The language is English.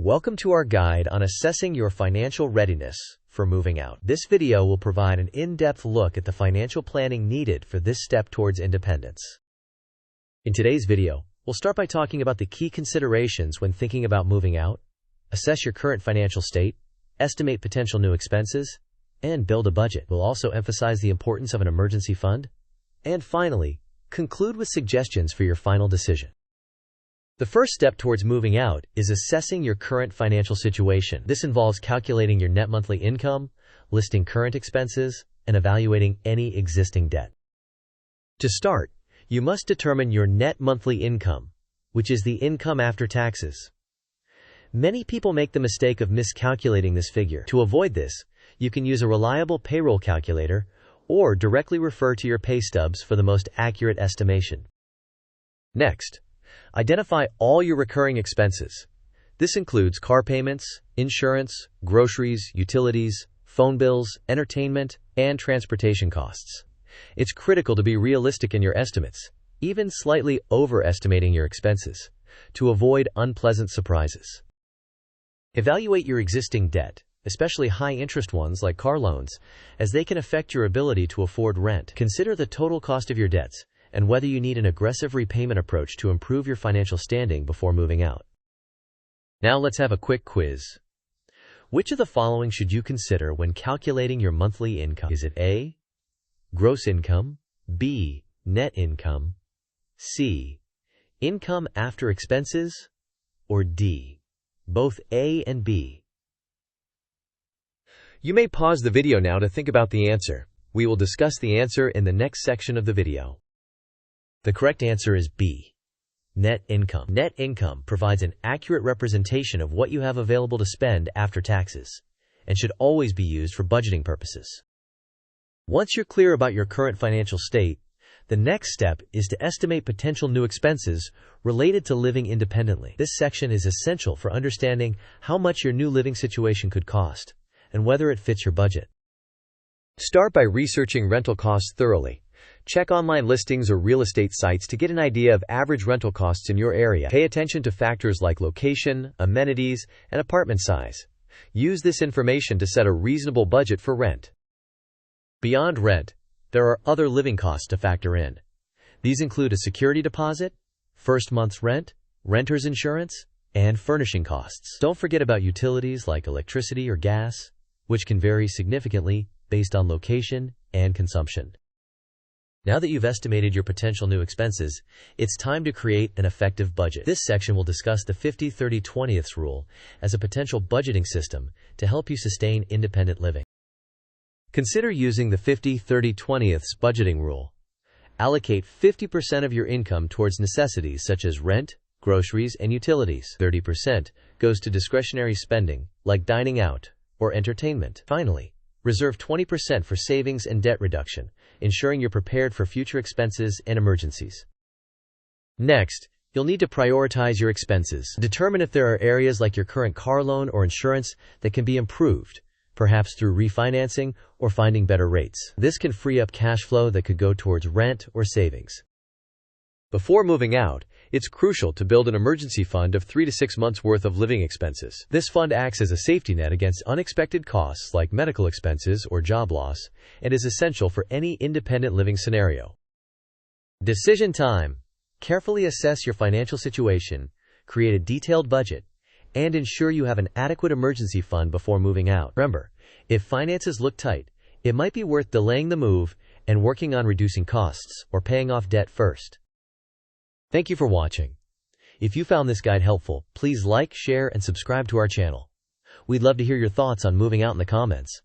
Welcome to our guide on assessing your financial readiness for moving out. This video will provide an in-depth look at the financial planning needed for this step towards independence. In today's video, we'll start by talking about the key considerations when thinking about moving out, assess your current financial state, estimate potential new expenses, and build a budget. We'll also emphasize the importance of an emergency fund, and finally, conclude with suggestions for your final decision. The first step towards moving out is assessing your current financial situation. This involves calculating your net monthly income, listing current expenses, and evaluating any existing debt. To start, you must determine your net monthly income, which is the income after taxes. Many people make the mistake of miscalculating this figure. To avoid this, you can use a reliable payroll calculator or directly refer to your pay stubs for the most accurate estimation. Next, identify all your recurring expenses. This includes car payments, insurance, groceries, utilities, phone bills, entertainment, and transportation costs. It's critical to be realistic in your estimates, even slightly overestimating your expenses, to avoid unpleasant surprises. Evaluate your existing debt, especially high-interest ones like car loans, as they can affect your ability to afford rent. Consider the total cost of your debts and whether you need an aggressive repayment approach to improve your financial standing before moving out. Now let's have a quick quiz. Which of the following should you consider when calculating your monthly income? Is it A, gross income, B, net income, C, income after expenses, or D, both A and B? You may pause the video now to think about the answer. We will discuss the answer in the next section of the video. The correct answer is B, net income. Net income provides an accurate representation of what you have available to spend after taxes, and should always be used for budgeting purposes. Once you're clear about your current financial state, the next step is to estimate potential new expenses related to living independently. This section is essential for understanding how much your new living situation could cost, and whether it fits your budget. Start by researching rental costs thoroughly. Check online listings or real estate sites to get an idea of average rental costs in your area. Pay attention to factors like location, amenities, and apartment size. Use this information to set a reasonable budget for rent. Beyond rent, there are other living costs to factor in. These include a security deposit, first month's rent, renter's insurance, and furnishing costs. Don't forget about utilities like electricity or gas, which can vary significantly based on location and consumption. Now that you've estimated your potential new expenses, it's time to create an effective budget. This section will discuss the 50-30-20 rule as a potential budgeting system to help you sustain independent living. Consider using the 50-30-20 budgeting rule. Allocate 50% of your income towards necessities such as rent, groceries, and utilities. 30% goes to discretionary spending, like dining out or entertainment. Finally, reserve 20% for savings and debt reduction, ensuring you're prepared for future expenses and emergencies. Next, you'll need to prioritize your expenses. Determine if there are areas like your current car loan or insurance that can be improved, perhaps through refinancing or finding better rates. This can free up cash flow that could go towards rent or savings. Before moving out, it's crucial to build an emergency fund of 3 to 6 months' worth of living expenses. This fund acts as a safety net against unexpected costs like medical expenses or job loss, and is essential for any independent living scenario. Decision time. Carefully assess your financial situation, create a detailed budget, and ensure you have an adequate emergency fund before moving out. Remember, if finances look tight, it might be worth delaying the move and working on reducing costs or paying off debt first. Thank you for watching. If you found this guide helpful, please like, share, and subscribe to our channel. We'd love to hear your thoughts on moving out in the comments.